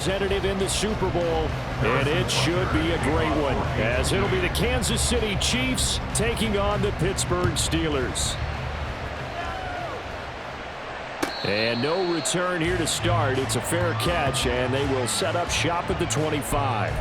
Representative in the Super Bowl, and it should be a great one, as it'll be the Kansas City Chiefs taking on the Pittsburgh Steelers. And no return here to start. It's a fair catch, and they will set up shop at the 25.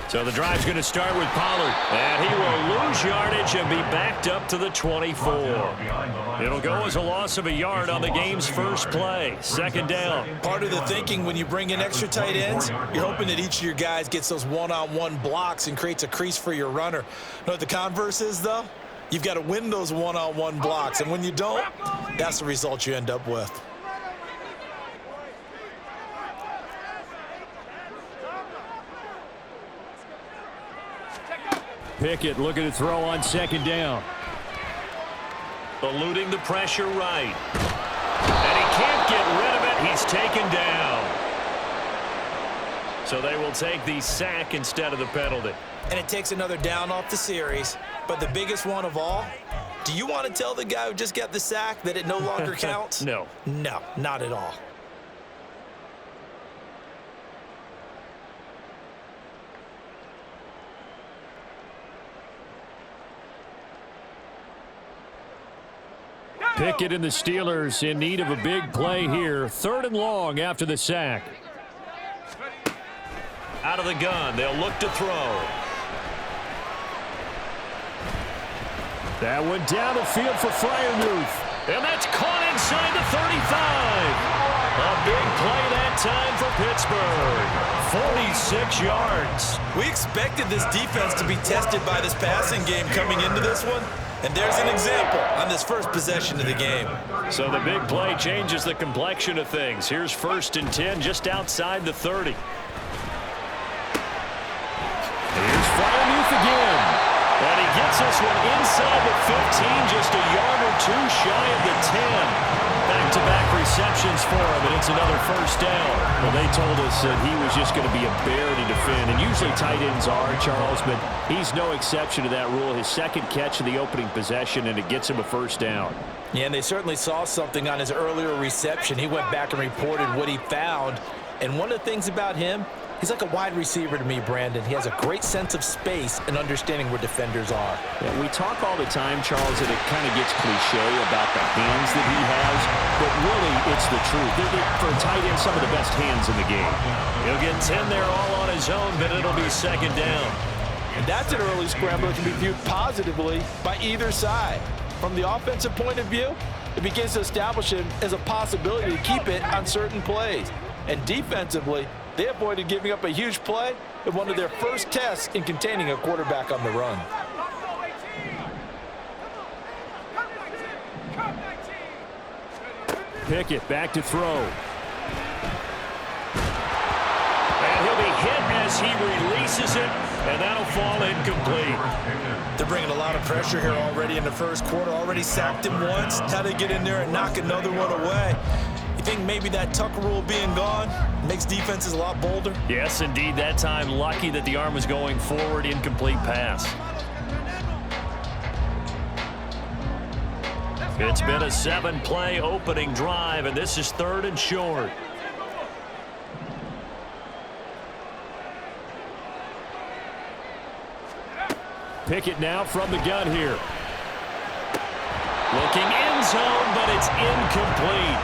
So the drive's going to start with Pollard, and he will lose yardage and be backed up to the 24. It'll go as a loss of a yard on the game's first play. Second down. Part of the thinking when you bring in extra tight ends, you're hoping that each of your guys gets those one-on-one blocks and creates a crease for your runner. You know what the converse is, though? You've got to win those one-on-one blocks, and when you don't, that's the result you end up with. Pickett looking to throw on second down. Eluding the pressure right. And he can't get rid of it. He's taken down. So they will take the sack instead of the penalty. And it takes another down off the series. But the biggest one of all, do you want to tell the guy who just got the sack that it no longer counts? No. No, not at all. Pickett and the Steelers in need of a big play here. Third and long after the sack. Out of the gun, they'll look to throw. That went down the field for Freiermuth. And that's caught inside the 35. A big play that time for Pittsburgh. 46 yards. We expected this defense to be tested by this passing game coming into this one. And there's an example on this first possession of the game. So the big play changes the complexion of things. Here's 1st and 10 just outside the 30. Here's Freiermuth again. And he gets this one inside the 15, just a yard or two shy of the 10. Back-to-back receptions for him, and it's another first down. Well, they told us that he was just going to be a bear to defend, and usually tight ends are, Charles, but he's no exception to that rule. His second catch of the opening possession, and it gets him a first down. Yeah, and they certainly saw something on his earlier reception. He went back and reported what he found, and one of the things about him, he's like a wide receiver to me, Brandon. He has a great sense of space and understanding where defenders are. Yeah, we talk all the time, Charles, that it kind of gets cliche about the hands that he has, but really it's the truth. For a tight end, some of the best hands in the game. He'll get 10 there all on his own, but it'll be second down. And that's an early scramble that can be viewed positively by either side. From the offensive point of view, it begins to establish him as a possibility to keep it on certain plays. And defensively, they avoided giving up a huge play in one of their first tests in containing a quarterback on the run. Pickett back to throw. And he'll be hit as he releases it, and that'll fall incomplete. They're bringing a lot of pressure here already in the first quarter. Already sacked him once. How they get in there and knock another one away. You think maybe that Tucker rule being gone makes defenses a lot bolder? Yes, indeed. That time, lucky that the arm was going forward. Incomplete pass. It's been a 7-play opening drive, and this is 3rd and short. Pickett now from the gun here. Looking end zone, but it's incomplete.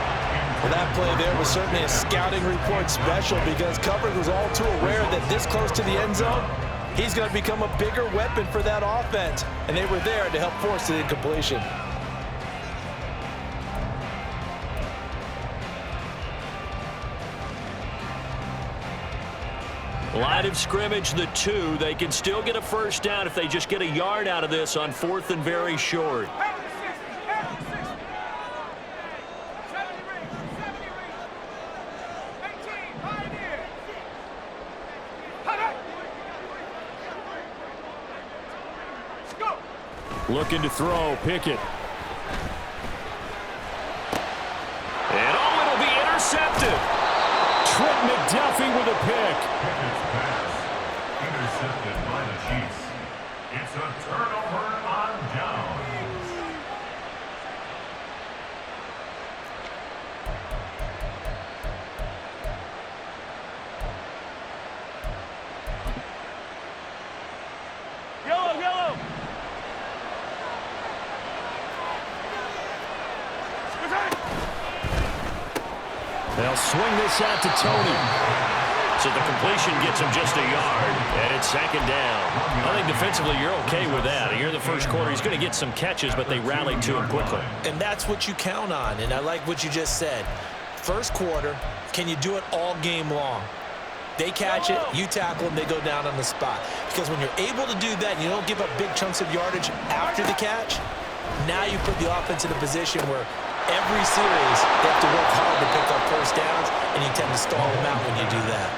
Well, that play there was certainly a scouting report special because coverage was all too aware that this close to the end zone, he's going to become a bigger weapon for that offense. And they were there to help force the incompletion. Line of scrimmage, the 2. They can still get a first down if they just get a yard out of this on 4th and very short. Go! Looking to throw. Pickett. And it'll be intercepted. Trent McDuffie with a pick. Pickett's pass intercepted by the Chiefs. It's a turnover on downs. Yellow. They'll swing this out to Tony. So the completion gets him just a yard, and it's second down. I think defensively you're okay with that. Here in the first quarter, he's going to get some catches, but they rallied to him quickly. And that's what you count on, and I like what you just said. First quarter, can you do it all game long? They catch it, you tackle them, they go down on the spot. Because when you're able to do that and you don't give up big chunks of yardage after the catch, now you put the offense in a position where every series they have to work hard to pick up first downs, and you tend to stall them out when you do that.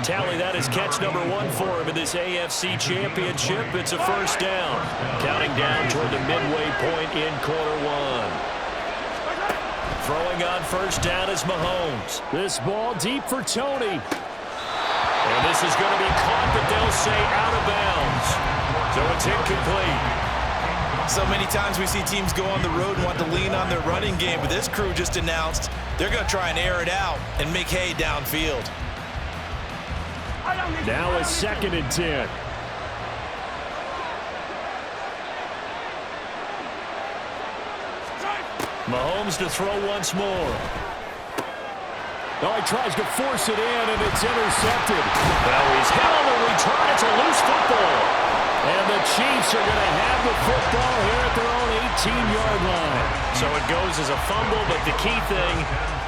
Tally, that is catch number 1 for him in this AFC Championship. It's a first down. Counting down toward the midway point in quarter 1. Throwing on first down is Mahomes. This ball deep for Tony. And this is going to be caught, but they'll say out of bounds. So it's incomplete. So many times we see teams go on the road and want to lean on their running game, but this crew just announced they're going to try and air it out and make hay downfield. Now it's 2nd and 10. Mahomes to throw once more. Oh, he tries to force it in, and it's intercepted. Well, he's hit on the return. It's a loose football. And the Chiefs are going to have the football here at their own 18-yard line. So it goes as a fumble, but the key thing,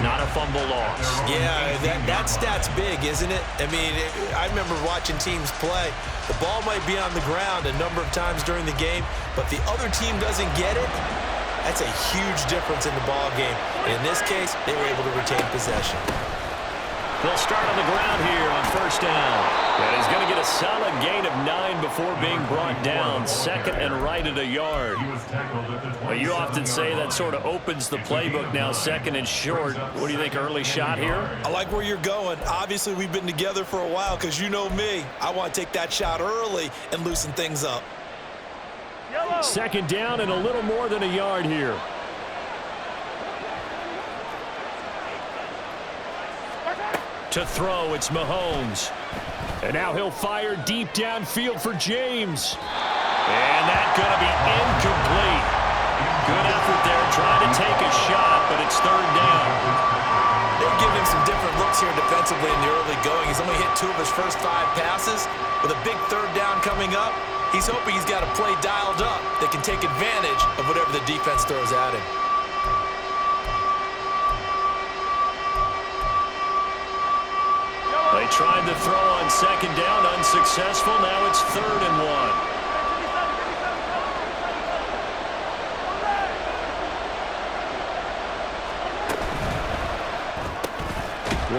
not a fumble loss. Yeah, that stat's big, isn't it? I mean, I remember watching teams play. The ball might be on the ground a number of times during the game, but the other team doesn't get it. That's a huge difference in the ball game. And in this case, they were able to retain possession. They'll start on the ground here on first down. And he's going to get a solid gain of 9 before being brought down. 2nd and right at a yard. Well, you often say that sort of opens the playbook now, 2nd and short. What do you think, early shot here? I like where you're going. Obviously, we've been together for a while because you know me. I want to take that shot early and loosen things up. 2nd down and a little more than a yard here. To throw, it's Mahomes. And now he'll fire deep downfield for James. And that's going to be incomplete. Good effort there, trying to take a shot, but it's 3rd down. They're giving him some different looks here defensively in the early going. He's only hit 2 of his first 5 passes. With a big 3rd down coming up, he's hoping he's got a play dialed up that can take advantage of whatever the defense throws at him. They tried to throw on 2nd down, unsuccessful. Now it's 3rd and 1.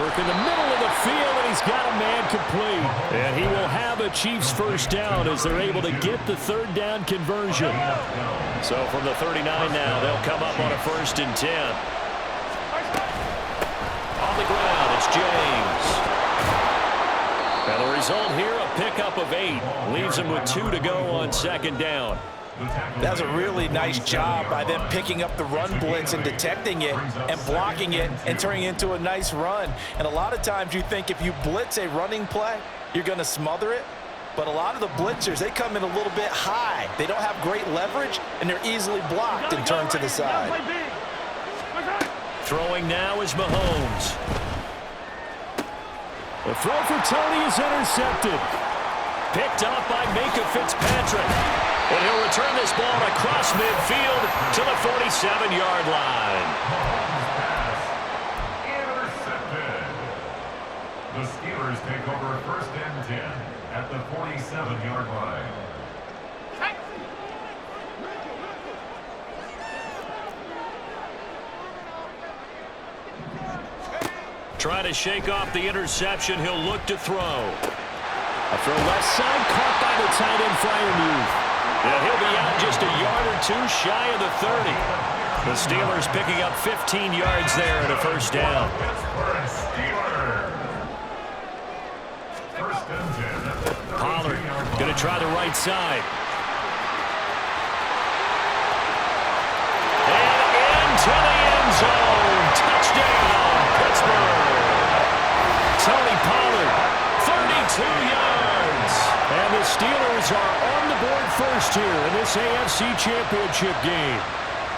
Work in the middle of the field, and he's got a man complete. And he will have a Chiefs first down as they're able to get the 3rd down conversion. So from the 39 now, they'll come up on a 1st and 10. On the ground, it's James. Now the result here, a pickup of 8. Leaves him with 2 to go on 2nd down. That's a really nice job by them picking up the run blitz and detecting it and blocking it and turning it into a nice run. And a lot of times you think if you blitz a running play, you're going to smother it. But a lot of the blitzers, they come in a little bit high. They don't have great leverage, and they're easily blocked and turned to the side. Throwing now is Mahomes. The throw for Tony is intercepted. Picked up by Minka Fitzpatrick. And he'll return this ball across midfield to the 47-yard line. Intercepted. The Steelers take over 1st and 10 at the 47-yard line. Trying to shake off the interception. He'll look to throw. A throw left side, caught by the tight end Freiermuth. Yeah, he'll be out just a yard shy of the 30. The Steelers picking up 15 yards there and a first down. Pollard going to try the right side. And into the end zone. Touchdown, Pittsburgh. Tony Pollard, 32 yards. And the Steelers are on the board first here in this AFC Championship game.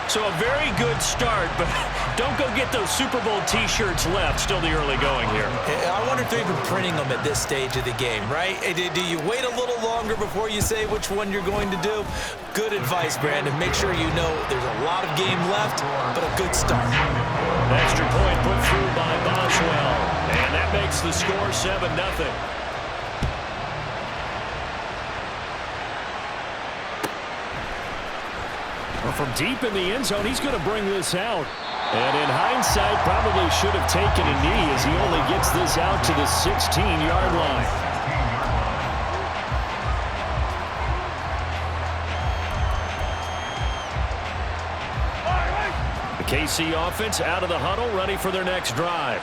So a very good start, but don't go get those Super Bowl T-shirts left. Still the early going here. I wonder if they're even printing them at this stage of the game, right? Do you wait a little longer before you say which one you're going to do? Good advice, Brandon. Make sure you know there's a lot of game left, but a good start. Extra point put through by Boswell. And that makes the score 7-0. From deep in the end zone, he's going to bring this out. And in hindsight, probably should have taken a knee as he only gets this out to the 16-yard line. The KC offense out of the huddle, ready for their next drive.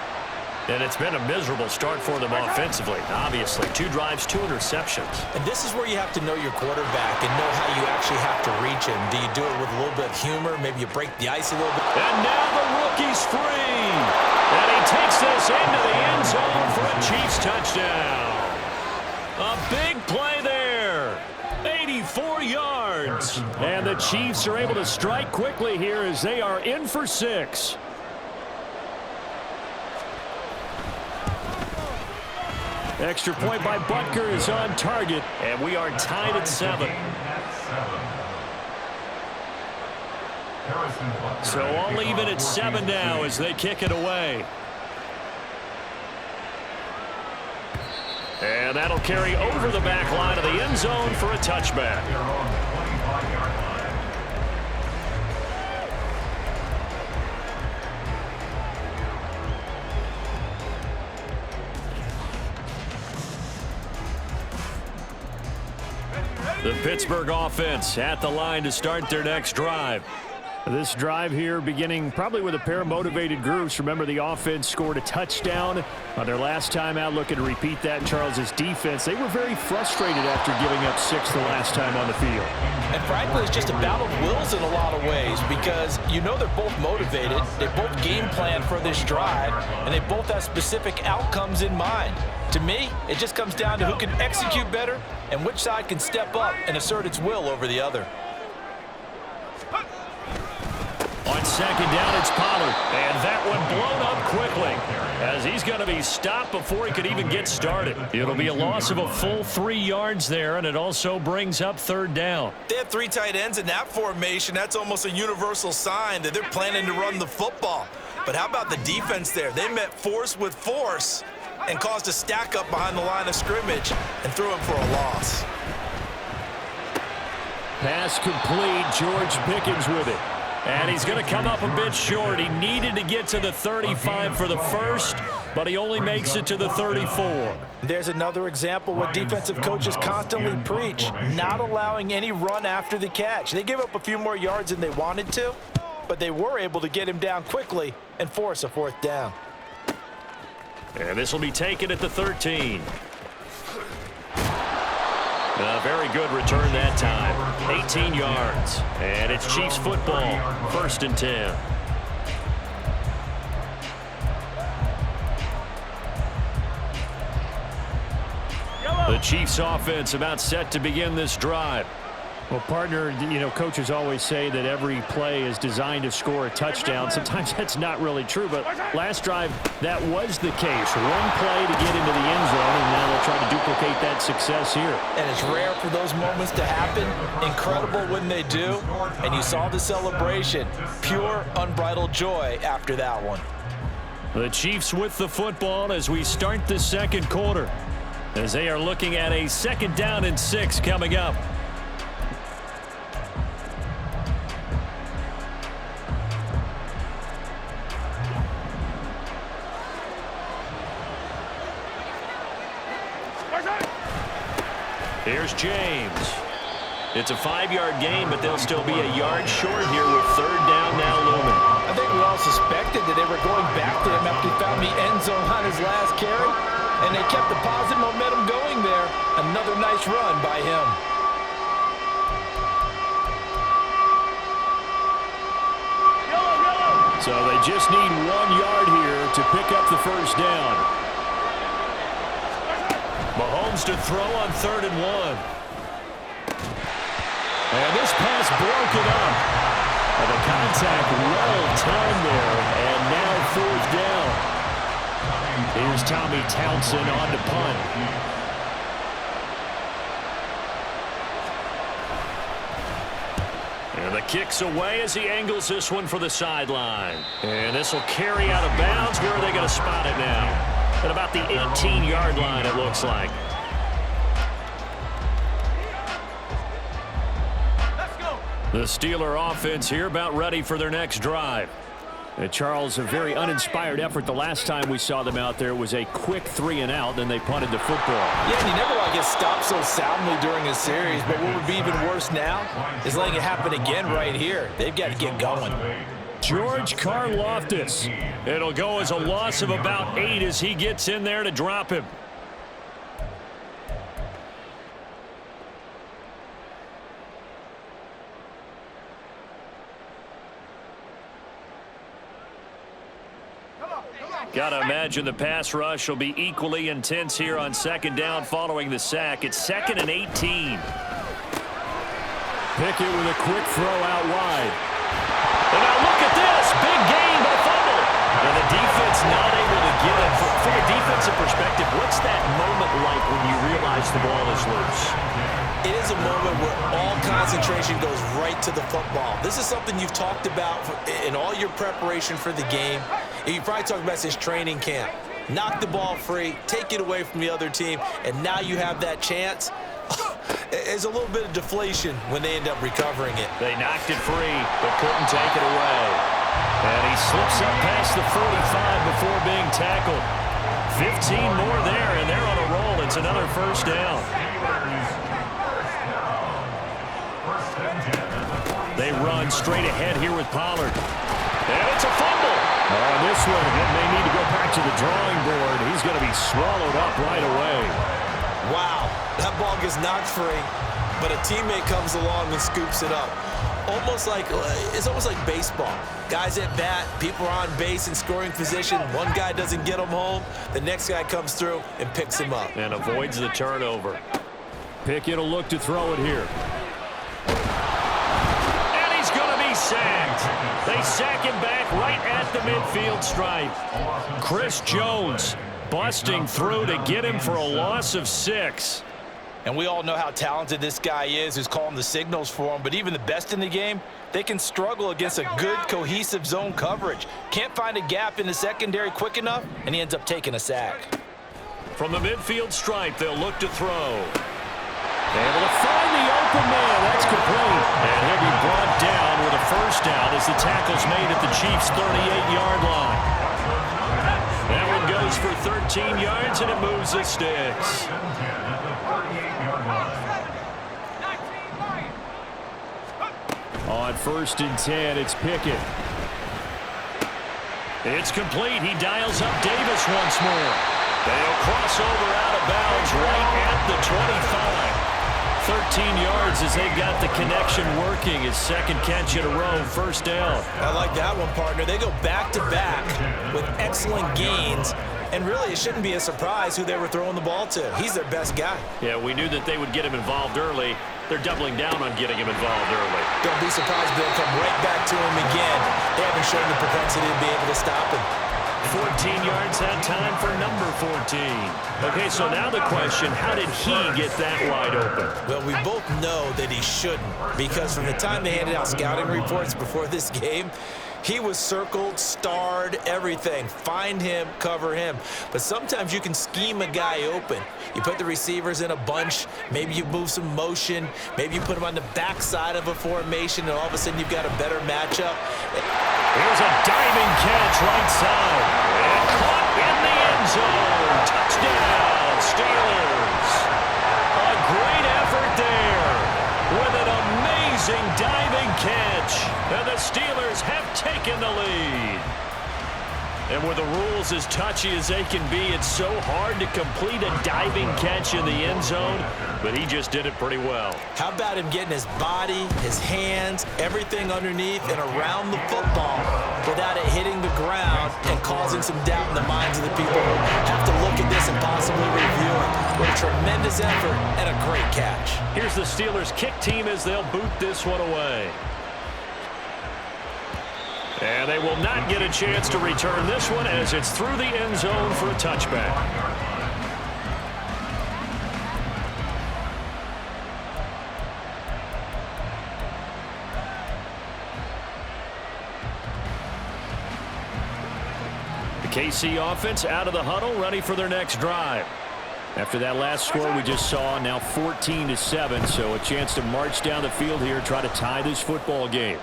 And it's been a miserable start for them offensively. Obviously, 2 drives, 2 interceptions. And this is where you have to know your quarterback and know how you actually have to reach him. Do you do it with a little bit of humor? Maybe you break the ice a little bit. And now the rookie's free. And he takes this into the end zone for a Chiefs touchdown. A big play there. 84 yards. And the Chiefs are able to strike quickly here as they are in for 6. Extra point by Butker is on target, and we are tied at 7. So all even at 7 now as they kick it away. And that'll carry over the back line of the end zone for a touchback. The Pittsburgh offense at the line to start their next drive. This drive here beginning probably with a pair of motivated groups. Remember, the offense scored a touchdown on their last time out. Looking to repeat that in Charles's defense. They were very frustrated after giving up 6 the last time on the field. And frankly, it's just a battle of wills in a lot of ways because you know they're both motivated. They both game plan for this drive, and they both have specific outcomes in mind. To me, it just comes down to who can execute better and which side can step up and assert its will over the other. On second down, it's Pollard. And that one blown up quickly as he's going to be stopped before he could even get started. It'll be a loss of a full 3 yards there, and it also brings up 3rd down. They have 3 tight ends in that formation. That's almost a universal sign that they're planning to run the football. But how about the defense there? They met force with force and caused a stack up behind the line of scrimmage and threw him for a loss. Pass complete. George Pickens with it. And he's going to come up a bit short. He needed to get to the 35 for the first, but he only makes it to the 34. There's another example what defensive coaches constantly preach, not allowing any run after the catch. They gave up a few more yards than they wanted to, but they were able to get him down quickly and force a 4th down. And this will be taken at the 13. A very good return that time. 18 yards. And it's Chiefs football. 1st and 10. The Chiefs offense about set to begin this drive. Well, partner, you know, coaches always say that every play is designed to score a touchdown. Sometimes that's not really true, but last drive, that was the case. One play to get into the end zone, and now they'll try to duplicate that success here. And it's rare for those moments to happen. Incredible when they do. And you saw the celebration. Pure, unbridled joy after that one. The Chiefs with the football as we start the 2nd quarter, as they are looking at a 2nd down and 6 coming up. Here's James. It's a 5-yard gain, but they'll still be a yard short here with third down now looming. I think we all suspected that they were going back to him after he found the end zone on his last carry, and they kept the positive momentum going there. Another nice run by him. So they just need 1 yard here to pick up the first down. Mahomes to throw on 3rd and 1. And this pass broken up. And the contact well timed there, and now 4th down. Here's Tommy Townsend on to punt. And the kick's away as he angles this one for the sideline. And this will carry out of bounds. Where are they going to spot it now? At about the 18-yard line, it looks like. The Steeler offense here about ready for their next drive. And Charles, a very uninspired effort the last time we saw them out there. It was a quick 3 and out, then they punted the football. Yeah, and you never want to get stopped so soundly during a series, but what would be even worse now is letting it happen again right here. They've got to get going. George Karlaftis. It'll go as a loss of about 8 as he gets in there to drop him. Got to imagine the pass rush will be equally intense here on 2nd down following the sack. It's 2nd and 18. Pickett with a quick throw out wide. And now look at this. Big gain, but a fumble. And the defense not able to get it. From a defensive perspective, what's that moment like when you realize the ball is loose? It is a moment where all concentration goes right to the football. This is something you've talked about in all your preparation for the game. You probably talked about since training camp. Knock the ball free, take it away from the other team, and now you have that chance. There's a little bit of deflation when they end up recovering it. They knocked it free, but couldn't take it away. And he slips up past the 45 before being tackled. 15 more there, and they're on a roll. It's another first down. They run straight ahead here with Pollard. And it's a fumble. On this one, it may need to go back to the drawing board. He's going to be swallowed up right away. Wow, that ball gets knocked free, but a teammate comes along and scoops it up. It's almost like baseball. Guys at bat, people are on base in scoring position. One guy doesn't get him home. The next guy comes through and picks him up. And avoids the turnover. Pickett will look to throw it here. And he's going to be sacked. They sack him back right at the midfield stripe. Chris Jones busting through to get him for a loss of 6. And we all know how talented this guy is who's calling the signals for him, but even the best in the game, they can struggle against a good, cohesive zone coverage. Can't find a gap in the secondary quick enough, and he ends up taking a sack. From the midfield stripe, they'll look to throw. Able to find the open man. That's complete. And he'll be brought down with a first down as the tackle's made at the Chiefs' 38-yard line. That one goes for 13 yards, and it moves the sticks. On 1st and 10, it's Pickett. It's complete. He dials up Davis once more. They'll cross over out of bounds right at the 25. 13 yards as they've got the connection working. His second catch in a row, first down. I like that one, partner. They go back-to-back with excellent gains. And really, it shouldn't be a surprise who they were throwing the ball to. He's their best guy. Yeah, we knew that they would get him involved early. They're doubling down on getting him involved early. Don't be surprised they'll come right back to him again. They haven't shown the propensity to be able to stop him. 14 yards that time for number 14. Okay, so now the question, how did he get that wide open? Well, we both know that he shouldn't, because from the time they handed out scouting reports before this game, he was circled, starred, everything. Find him, cover him. But sometimes you can scheme a guy open. You put the receivers in a bunch. Maybe you move some motion. Maybe you put him on the backside of a formation, and all of a sudden you've got a better matchup. Here's a diving catch right side. And caught in the end zone. Touchdown, Steelers. A great effort there with an Amazing diving catch. And the Steelers have taken the lead. And with the rules as touchy as they can be, it's so hard to complete a diving catch in the end zone, but he just did it pretty well. How about him getting his body, his hands, everything underneath and around the football without it hitting the ground and causing some doubt in the minds of the people who have to look at this and possibly review it. What a tremendous effort and a great catch. Here's the Steelers kick team as they'll boot this one away. And they will not get a chance to return this one as it's through the end zone for a touchback. The KC offense out of the huddle, ready for their next drive. After that last score we just saw, now 14-7, so a chance to march down the field here, try to tie this football game.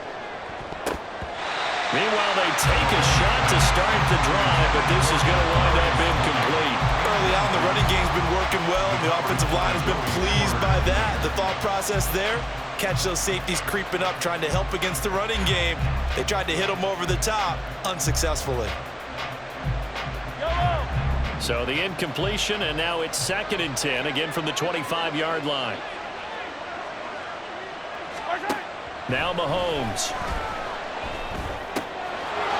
Meanwhile, they take a shot to start the drive, but this is going to wind up incomplete. Early on, the running game's been working well, and the offensive line has been pleased by that. The thought process there, catch those safeties creeping up, trying to help against the running game. They tried to hit them over the top, unsuccessfully. So the incompletion, and now it's 2nd and 10, again from the 25-yard line. Now Mahomes.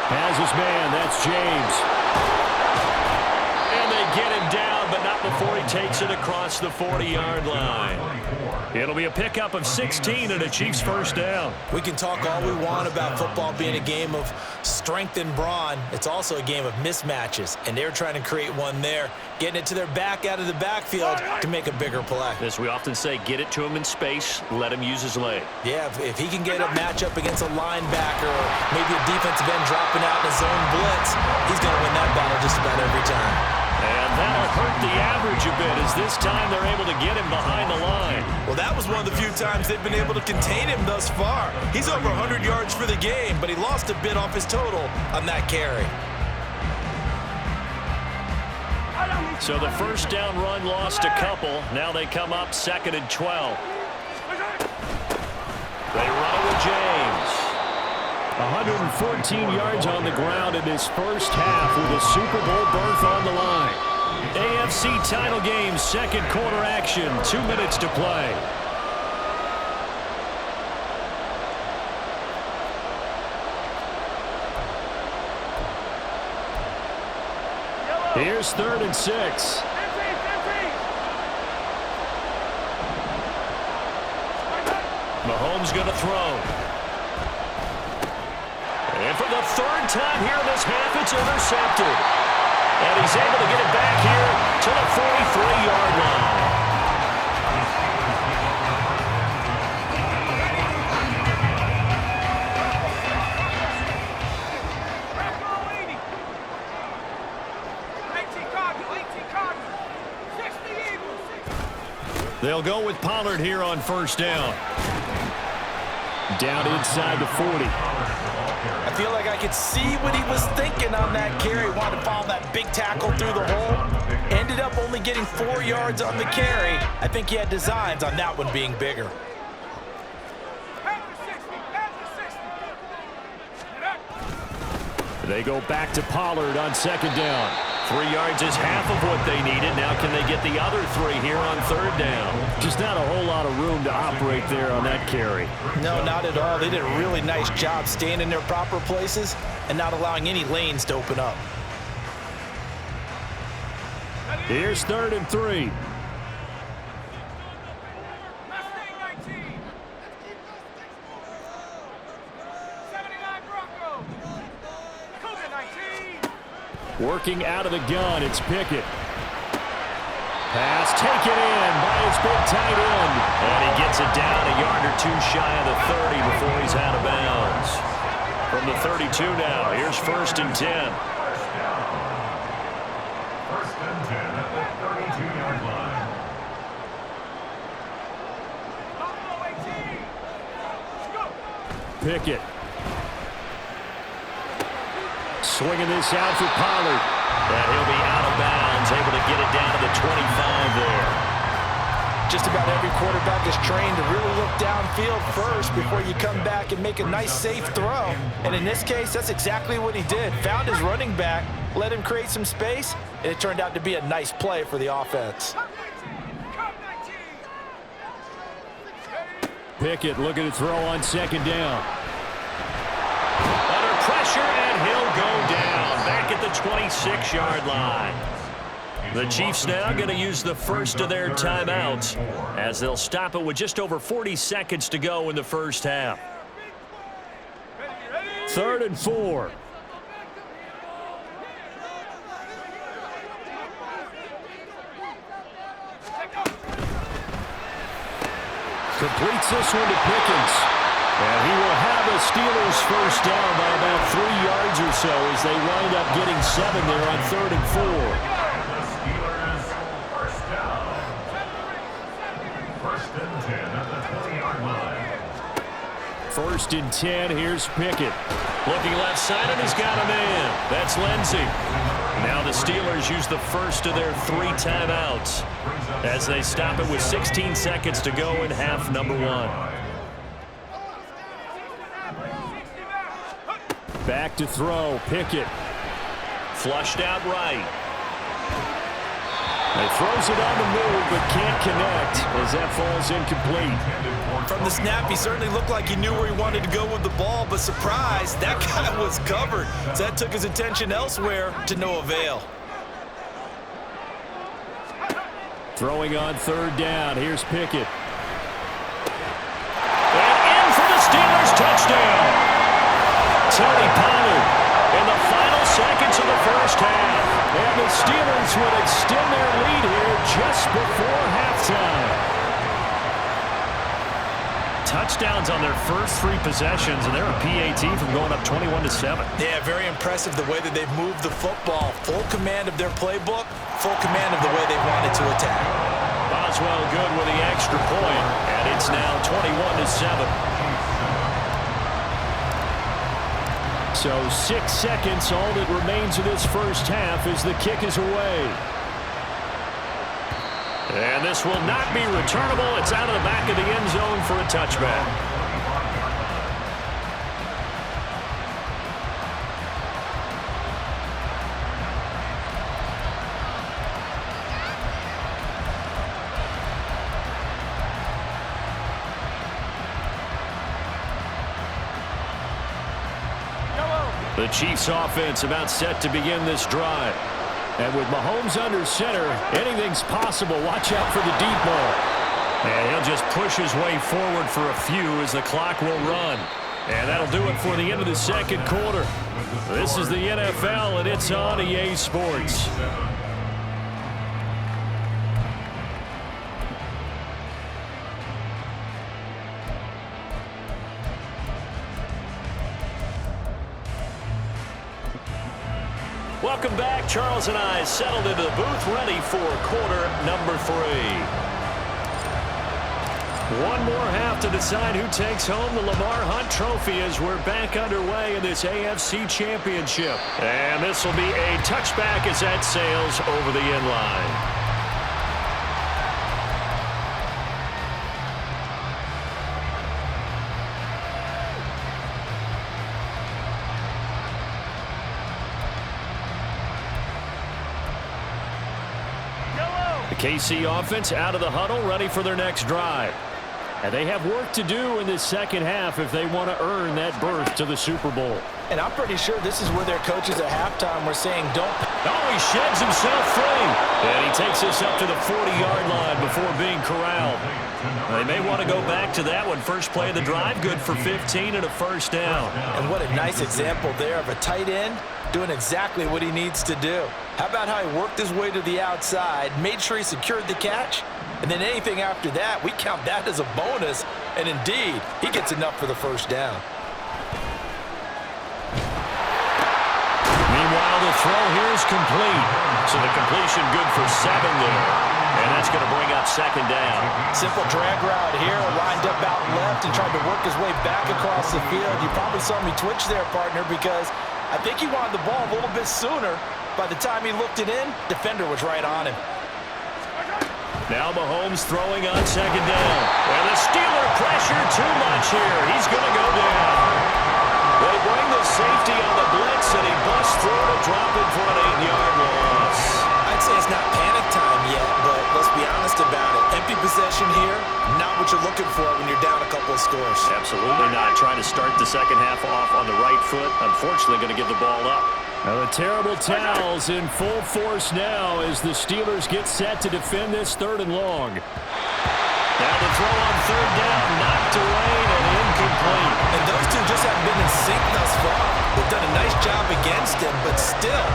Has his man, that's James. And they get him down, but not before he takes it across the 40-yard line. It'll be a pickup of 16 and a Chiefs first down. We can talk all we want about football being a game of strength and brawn. It's also a game of mismatches, and they're trying to create one there, getting it to their back out of the backfield to make a bigger play. As we often say, get it to him in space, let him use his leg. Yeah, if he can get a matchup against a linebacker or maybe a defensive end dropping out in a zone blitz, he's going to win that battle just about every time. And that'll hurt the average a bit as this time they're able to get him behind the line. Well, that was one of the few times they've been able to contain him thus far. He's over 100 yards for the game, but he lost a bit off his total on that carry. So the first down run lost a couple. Now they come up 2nd and 12. They run with James. 114 yards on the ground in this first half with a Super Bowl berth on the line. AFC title game, 2nd quarter action, 2 minutes to play. Here's 3rd and 6. Mahomes going to throw. And for the 3rd time here in this half, it's intercepted. And he's able to get it back here to the 43-yard line. They'll go with Pollard here on first down. Down inside the 40. I feel like I could see what he was thinking on that carry. Wanted to follow that big tackle through the hole. Ended up only getting 4 yards on the carry. I think he had designs on that one being bigger. They go back to Pollard on 2nd down. 3 yards is half of what they needed. Now can they get the other 3 here on 3rd down? Just not a whole lot of room to operate there on that carry. No, not at all. They did a really nice job staying in their proper places and not allowing any lanes to open up. Here's 3rd and 3. Working out of the gun, it's Pickett. Pass taken in by his big tight end. And he gets it down a yard or 2 shy of the 30 before he's out of bounds. From the 32 now, here's 1st and 10. First and 10 at the 32-yard line. Pickett. Swinging this out for Pollard. And he'll be out of bounds, able to get it down to the 25 there. Just about every quarterback is trained to really look downfield first before you come back and make a nice, safe throw. And in this case, that's exactly what he did. Found his running back, let him create some space, and it turned out to be a nice play for the offense. Pickett looking to throw on second down. Under pressure, and he'll go down back at the 26-yard line. The Chiefs now going to use the first of their timeouts as they'll stop it with just over 40 seconds to go in the first half. 3rd and 4. Completes this one to Pickens. And he will have a Steelers first down by about 3 yards or so as they wind up getting 7 there on 3rd and 4. The Steelers first down. 1st and 10 at the 20-yard line. 1st and 10. Here's Pickett. Looking left side, and he's got a man. That's Lindsey. Now the Steelers use the first of their 3 timeouts as they stop it with 16 seconds to go in half number 1. Back to throw. Pickett. Flushed out right. He throws it on the move but can't connect as that falls incomplete. From the snap, he certainly looked like he knew where he wanted to go with the ball, but surprise, that guy was covered. So that took his attention elsewhere to no avail. Throwing on 3rd down. Here's Pickett. And in for the Steelers touchdown. Tony Pollard in the final seconds of the first half. And the Steelers would extend their lead here just before halftime. Touchdowns on their first 3 possessions, and they're a PAT from going up 21-7. Yeah, very impressive the way that they've moved the football. Full command of their playbook, full command of the way they wanted to attack. Boswell good with the extra point, and it's now 21-7. So 6 seconds, all that remains of this first half as the kick is away. And this will not be returnable. It's out of the back of the end zone for a touchback. The Chiefs offense about set to begin this drive. And with Mahomes under center, anything's possible. Watch out for the deep ball. And he'll just push his way forward for a few as the clock will run. And that'll do it for the end of the 2nd quarter. This is the NFL, and it's on EA Sports. Welcome back. Charles and I settled into the booth, ready for quarter number 3. One more half to decide who takes home the Lamar Hunt Trophy as we're back underway in this AFC Championship. And this will be a touchback as that sails over the end line. The KC offense out of the huddle, ready for their next drive. And they have work to do in this second half if they want to earn that berth to the Super Bowl. And I'm pretty sure this is where their coaches at halftime were saying, don't. Oh, he sheds himself free. And he takes this up to the 40-yard line before being corralled. They may want to go back to that one. First play of the drive, good for 15 and a first down. And what a nice example there of a tight end doing exactly what he needs to do. How about how he worked his way to the outside, made sure he secured the catch, and then anything after that, we count that as a bonus. And indeed, he gets enough for the first down. Meanwhile, the throw here is complete. So the completion good for 7 there. And that's going to bring up second down. Simple drag route here, lined up out left and tried to work his way back across the field. You probably saw me twitch there, partner, because I think he wanted the ball a little bit sooner. By the time he looked it in, defender was right on him. Now Mahomes throwing on second down. And the Steeler pressure too much here. He's going to go down. They bring the safety on the blitz, and he busts through to drop it for an 8-yard loss. I'd say it's not panic time yet, but let's be honest about it. Empty possession here, not what you're looking for when you're down a couple of scores. Absolutely not. Trying to start the second half off on the right foot. Unfortunately, going to give the ball up. Now the terrible towels in full force now as the Steelers get set to defend this 3rd and long. Now the throw on 3rd down, knocked away and incomplete. And those two just haven't been in sync thus far. They've done a nice job against him, but still,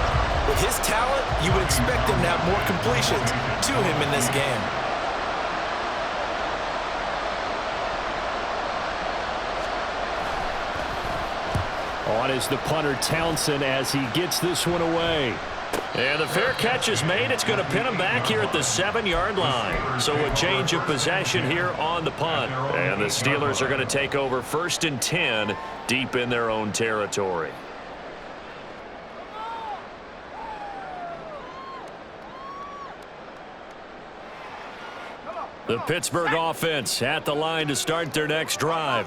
with his talent, you would expect him to have more completions to him in this game. On is the punter Townsend as he gets this one away. And the fair catch is made. It's going to pin him back here at the 7-yard line. So a change of possession here on the punt. And the Steelers are going to take over 1st and 10 deep in their own territory. The Pittsburgh offense at the line to start their next drive.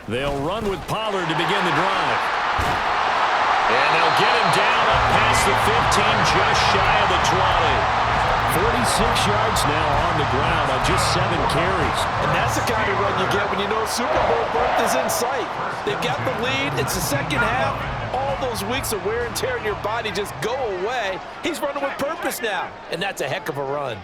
They'll run with Pollard to begin the drive. And they'll get him down up past the 15, just shy of the 20. 46 yards now on the ground on just 7 carries. And that's the kind of run you get when you know Super Bowl berth is in sight. They've got the lead. It's the second half. All those weeks of wear and tear in your body just go away. He's running with purpose now, and that's a heck of a run.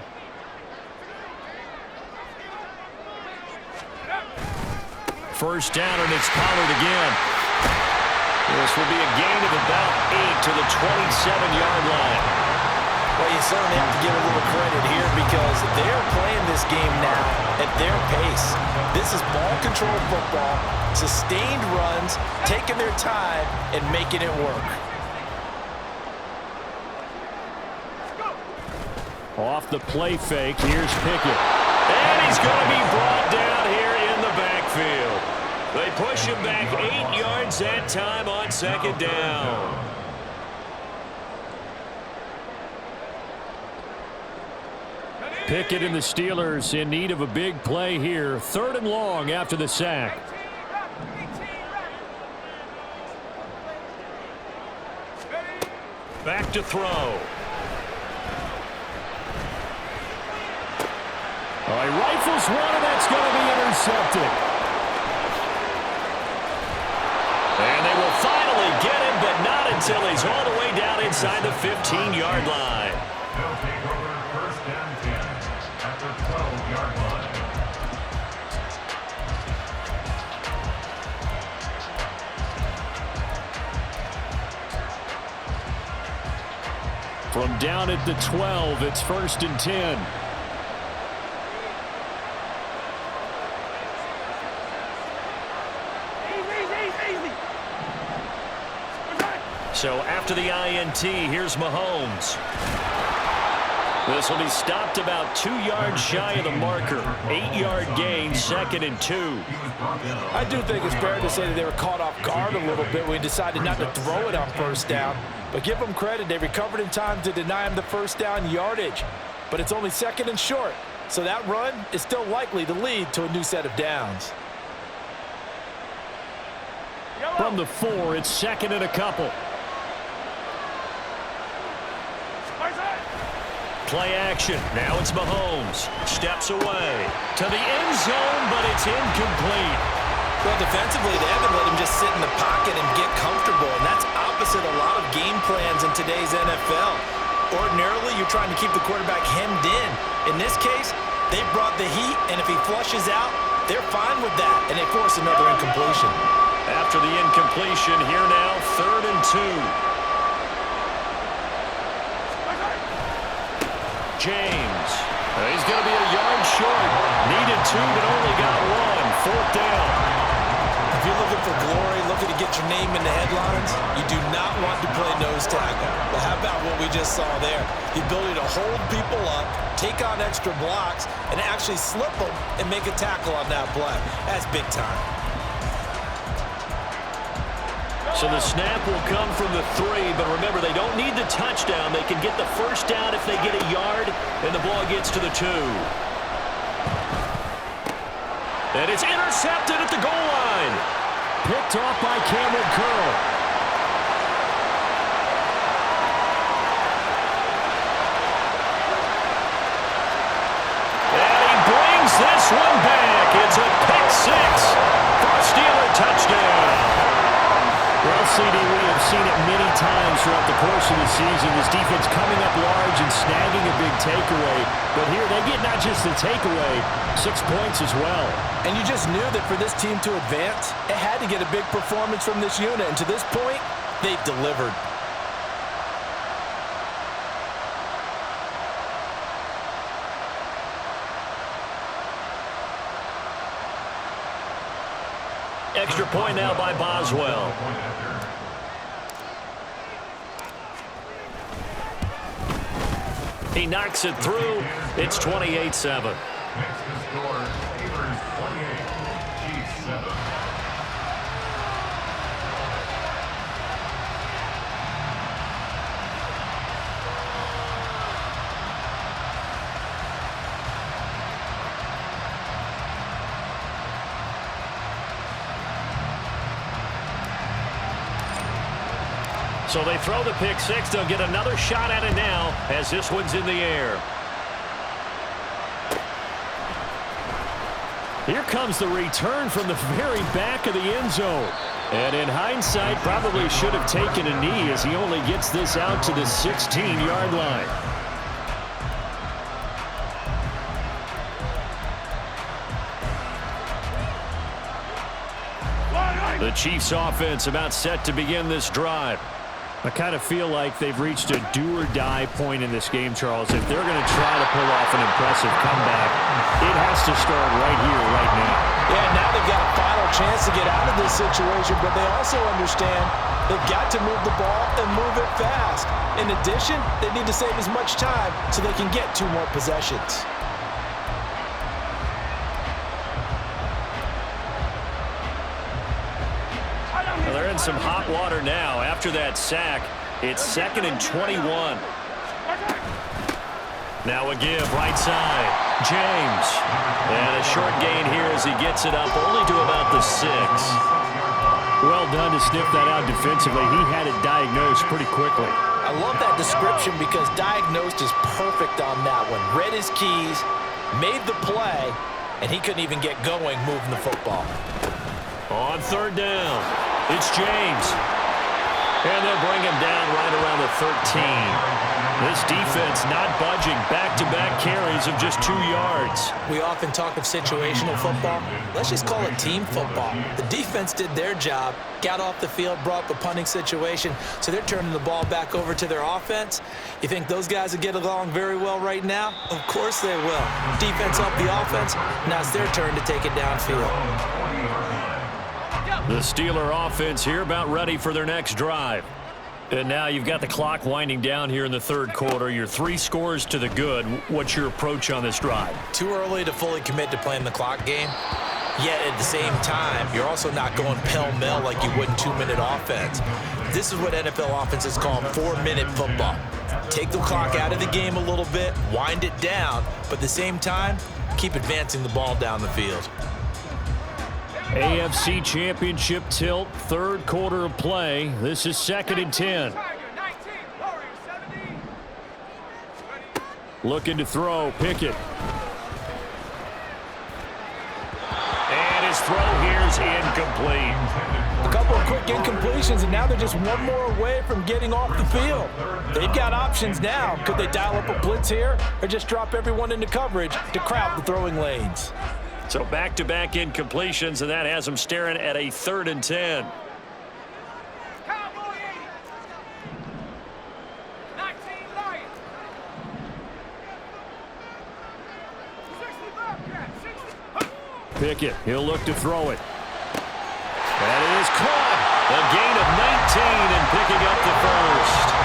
First down, and it's Pollard again. This will be a gain of about 8 to the 27-yard line. Well, you certainly have to give a little credit here because they're playing this game now at their pace. This is ball control football, sustained runs, taking their time, and making it work. Off the play fake, here's Pickett. And he's going to be brought down here in the backfield. They push him back 8 yards that time on second down. Pickett and the Steelers in need of a big play here. 3rd and long after the sack. Back to throw. He rifles one, and that's going to be intercepted. And they will finally get him, but not until he's all the way down inside the 15-yard line. They'll take over 1st and 10 at the 12-yard line. From down at the 12, it's 1st and 10. So after the INT, here's Mahomes. This will be stopped about 2 yards shy of the marker. 8-yard gain, 2nd and 2. I do think it's fair to say that they were caught off guard a little bit when he decided not to throw it on 1st down. But give them credit, they recovered in time to deny him the 1st down yardage. But it's only 2nd and short. So that run is still likely to lead to a new set of downs. From the 4, it's 2nd and a couple. Play action. Now it's Mahomes. Steps away to the end zone, but it's incomplete. Well, defensively, they haven't let him just sit in the pocket and get comfortable, and that's opposite a lot of game plans in today's NFL. Ordinarily, you're trying to keep the quarterback hemmed in. In this case, they brought the heat, and if he flushes out, they're fine with that, and they force another incompletion. After the incompletion, here now, 3rd and 2. James. He's going to be a yard short. Needed 2, but only got 1. 4th down. If you're looking for glory, looking to get your name in the headlines, you do not want to play nose tackle. But how about what we just saw there? The ability to hold people up, take on extra blocks, and actually slip them and make a tackle on that play. That's big time. So the snap will come from the 3, but remember, they don't need the touchdown. They can get the first down if they get a yard, and the ball gets to the 2. And it's intercepted at the goal line. Picked off by Cameron Curl. And he brings this one back. It's a pick 6 for a Steeler touchdown. Well, CD, we have seen it many times throughout the course of the season. This defense coming up large and snagging a big takeaway. But here they get not just the takeaway, 6 points as well. And you just knew that for this team to advance, it had to get a big performance from this unit. And to this point, they've delivered. Extra point now by Boswell. He knocks it through. It's 28-7. Next to score, Steelers 28, Chiefs 7. So they throw the pick 6. They'll get another shot at it now as this one's in the air. Here comes the return from the very back of the end zone. And in hindsight, probably should have taken a knee as he only gets this out to the 16-yard line. The Chiefs offense about set to begin this drive. I kind of feel like they've reached a do-or-die point in this game, Charles. If they're going to try to pull off an impressive comeback, it has to start right here, right now. Yeah, now they've got a final chance to get out of this situation, but they also understand they've got to move the ball and move it fast. In addition, they need to save as much time so they can get 2 more possessions. They're in some hot water now. After that sack, it's 2nd and 21. Now a give, right side. James. And a short gain here as he gets it up only to about the 6. Well done to sniff that out defensively. He had it diagnosed pretty quickly. I love that description because diagnosed is perfect on that one. Read his keys, made the play, and he couldn't even get going moving the football. On 3rd down, it's James. And they'll bring him down right around the 13. This defense not budging. Back-to-back carries of just 2 yards. We often talk of situational football. Let's just call it team football. The defense did their job, got off the field, brought up a punting situation, so they're turning the ball back over to their offense. You think those guys will get along very well right now? Of course they will. Defense helped the offense. Now it's their turn to take it downfield. The Steeler offense here about ready for their next drive. And now you've got the clock winding down here in the 3rd quarter. You're 3 scores to the good. What's your approach on this drive? Too early to fully commit to playing the clock game. Yet at the same time, you're also not going pell-mell like you would in 2-minute offense. This is what NFL offenses call 4-minute football. Take the clock out of the game a little bit, wind it down, but at the same time, keep advancing the ball down the field. AFC Championship tilt, 3rd quarter of play. This is 2nd and 10. Looking to throw, Pickett. And his throw here's incomplete. A couple of quick incompletions, and now they're just 1 more away from getting off the field. They've got options now. Could they dial up a blitz here or just drop everyone into coverage to crowd the throwing lanes? So back-to-back incompletions, and that has them staring at a 3rd and 10. Pickett, he'll look to throw it. That is caught. A gain of 19 and picking up the 1st.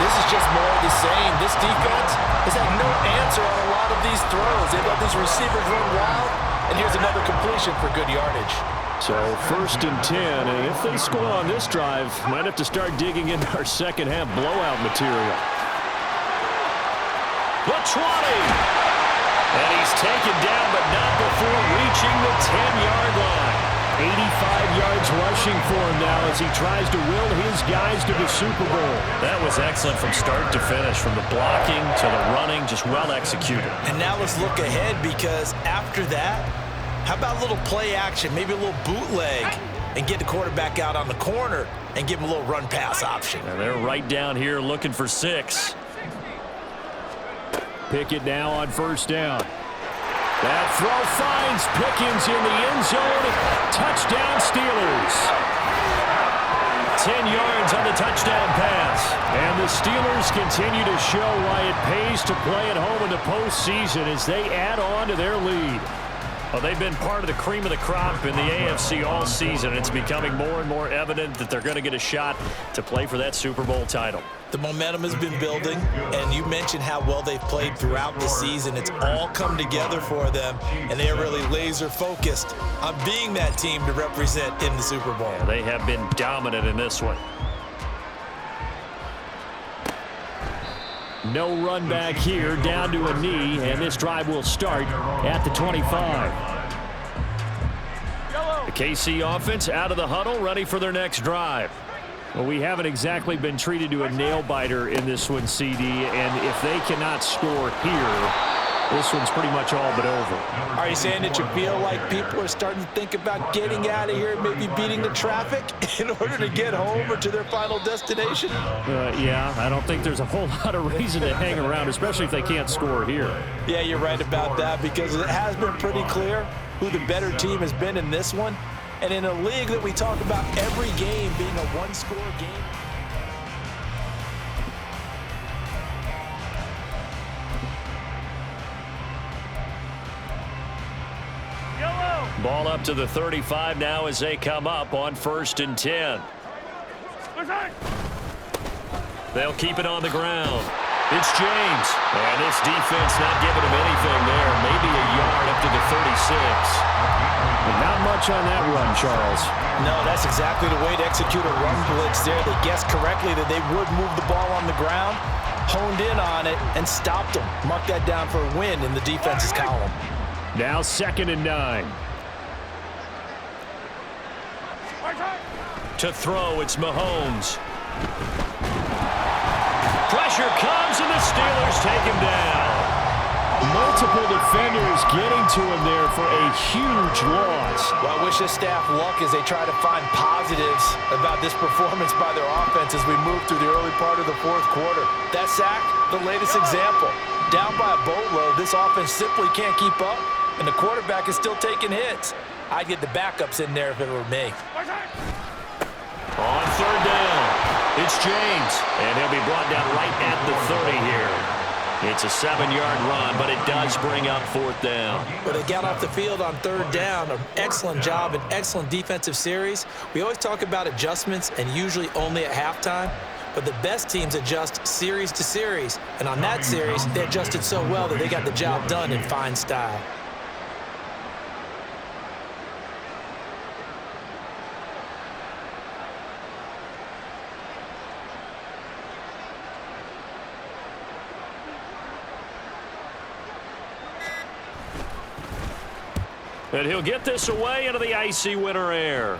This is just more of the same. This defense has had no answer on a lot of these throws. They've let these receivers run wild, and here's another completion for good yardage. So 1st and 10, and if they score on this drive, might have to start digging into our second half blowout material. The 20. And he's taken down, but not before reaching the 10-yard line. 85 yards rushing for him now as he tries to will his guys to the Super Bowl. That was excellent from start to finish, from the blocking to the running, just well executed. And now let's look ahead, because after that, how about a little play action, maybe a little bootleg, and get the quarterback out on the corner and give him a little run-pass option. And they're right down here looking for 6. Pickett now on 1st down. That throw finds Pickens in the end zone. Touchdown Steelers. 10 yards on the touchdown pass. And the Steelers continue to show why it pays to play at home in the postseason as they add on to their lead. Well, they've been part of the cream of the crop in the AFC all season. It's becoming more and more evident that they're going to get a shot to play for that Super Bowl title. The momentum has been building, and you mentioned how well they've played throughout the season. It's all come together for them, and they're really laser-focused on being that team to represent in the Super Bowl. They have been dominant in this one. No run back here, down to a knee, and this drive will start at the 25. The KC offense out of the huddle, ready for their next drive. Well, we haven't exactly been treated to a nail-biter in this one, CD, and if they cannot score here, this one's pretty much all but over. Are you saying that you feel like people are starting to think about getting out of here, maybe beating the traffic in order to get home or to their final destination? Yeah, I don't think there's a whole lot of reason to hang around, especially if they can't score here. Yeah, you're right about that, because it has been pretty clear who the better team has been in this one. And in a league that we talk about every game being a one-score game. Ball up to the 35 now as they come up on 1st and 10. They'll keep it on the ground. It's James. And this defense not giving him anything there. Maybe a yard up to the 36. Not much on that run, Charles. No, that's exactly the way to execute a run blitz there. They guessed correctly that they would move the ball on the ground, honed in on it, and stopped them. Mark that down for a win in the defense's column. Now 2nd and 9. To throw, it's Mahomes. Pressure comes, and the Steelers take him down. Multiple defenders getting to him there for a huge loss. Well, I wish this staff luck as they try to find positives about this performance by their offense as we move through the early part of the 4th quarter. That sack, the latest example. Down by a boatload, this offense simply can't keep up, and the quarterback is still taking hits. I'd get the backups in there if it were me. On 3rd down, it's James, and he'll be brought down right at the 30 here. It's a 7-yard run, but it does bring up 4th down. But they got off the field on 3rd down. An excellent job, an excellent defensive series. We always talk about adjustments, and usually only at halftime. But the best teams adjust series to series. And on that series, they adjusted so well that they got the job done in fine style. And he'll get this away into the icy winter air.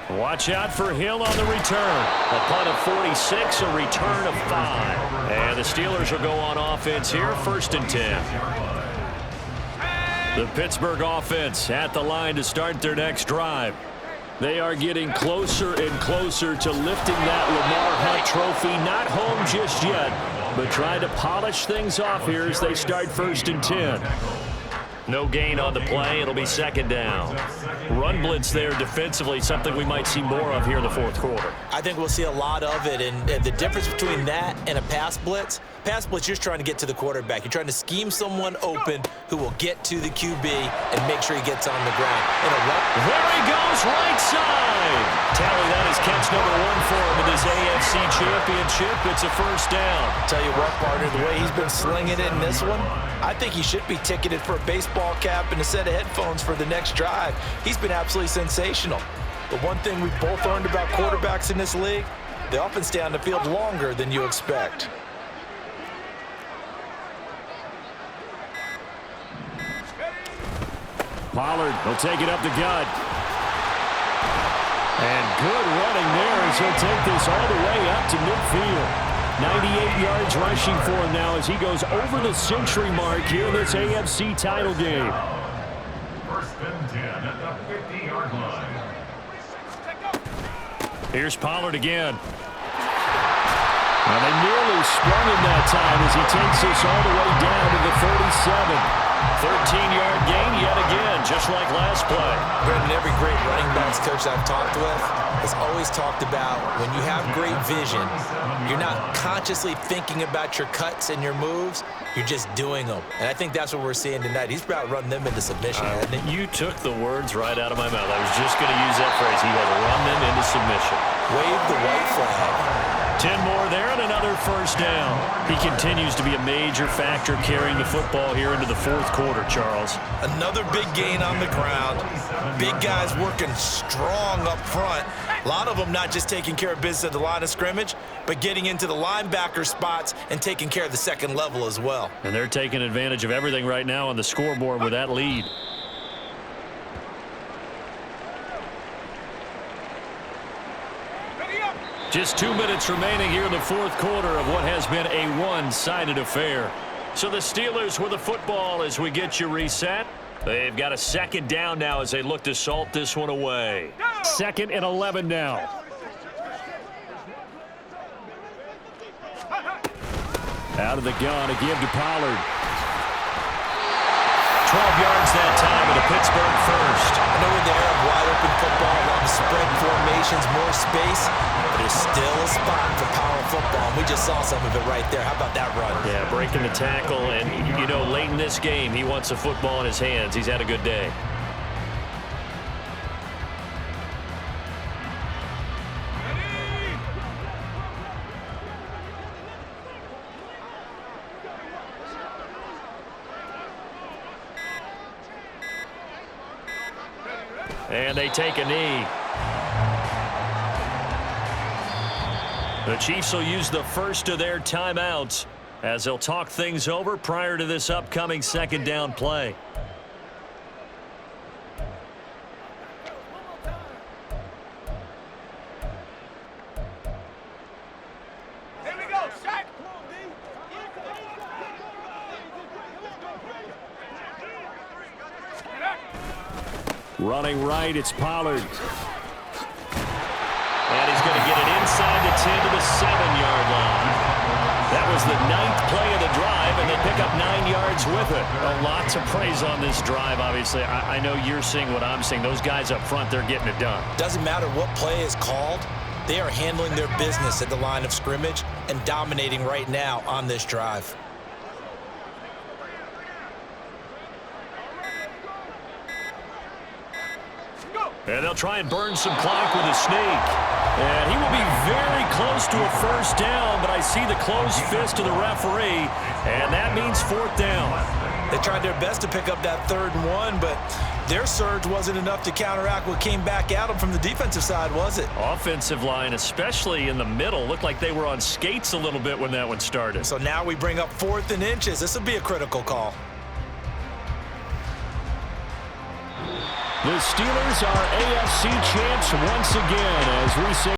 Watch out for Hill on the return. A punt of 46, a return of 5. And the Steelers will go on offense here, 1st and 10. The Pittsburgh offense at the line to start their next drive. They are getting closer and closer to lifting that Lamar Hunt trophy. Not home just yet, but trying to polish things off here as they start 1st and 10. No gain on the play. It'll be 2nd down. Run blitz there defensively, something we might see more of here in the 4th quarter. I think we'll see a lot of it, and the difference between that and a pass blitz, Pass blitz, you're trying to get to the quarterback. You're trying to scheme someone open who will get to the QB and make sure he gets on the ground. There he goes, right side. Tally, that is catch number 1 for him in this AFC Championship. It's a first down. Tell you what, partner, the way he's been slinging it in this one, I think he should be ticketed for a baseball cap and a set of headphones for the next drive. He's been absolutely sensational. The one thing we've both learned about quarterbacks in this league, they often stay on the field longer than you expect. Pollard will take it up the gut. And good running there as he'll take this all the way up to midfield. 98 yards rushing for him now as he goes over the century mark here in this AFC title game. First and 10 at the 50-yard line. Here's Pollard again. Well, they nearly sprung him that time as he takes this all the way down to the 47. 13-yard gain yet again, just like last play. Brendan, every great running backs coach I've talked with has always talked about when you have great vision, you're not consciously thinking about your cuts and your moves, you're just doing them. And I think that's what we're seeing tonight. He's about running them into submission, hasn't he? You took the words right out of my mouth. I was just going to use that phrase. He has run them into submission. Wave the white flag. 10 more there and another first down. He continues to be a major factor carrying the football here into the fourth quarter, Charles. Another big gain on the ground. Big guys working strong up front. A lot of them not just taking care of business at the line of scrimmage, but getting into the linebacker spots and taking care of the second level as well. And they're taking advantage of everything right now on the scoreboard with that lead. Just 2 minutes remaining here in the fourth quarter of what has been a one-sided affair. So the Steelers with the football as we get you reset. They've got a second down now as they look to salt this one away. 2nd and 11 now. Out of the gun, a give to Pollard. 12 yards that time with a Pittsburgh first. I know in the era of wide-open football, a lot of spread formations, more space, but there's still a spot for power football. And we just saw some of it right there. How about that run? Yeah, breaking the tackle, and, you know, late in this game, he wants the football in his hands. He's had a good day. And they take a knee. The Chiefs will use the first of their timeouts as they'll talk things over prior to this upcoming second down play. Here we go, sack. Running right, it's Pollard. And he's going to get it inside the 10 to the 7-yard line. That was the 9th play of the drive, and they pick up 9 yards with it. Lots of praise on this drive, obviously. I know you're seeing what I'm seeing. Those guys up front, they're getting it done. Doesn't matter what play is called. They are handling their business at the line of scrimmage and dominating right now on this drive. And they'll try and burn some clock with a sneak. And he will be very close to a first down, but I see the closed fist of the referee, and that means fourth down. They tried their best to pick up that 3rd and 1, but their surge wasn't enough to counteract what came back at them from the defensive side, was it? Offensive line, especially in the middle, looked like they were on skates a little bit when that one started. So now we bring up 4th and inches. This will be a critical call. The Steelers are AFC champs once again as we say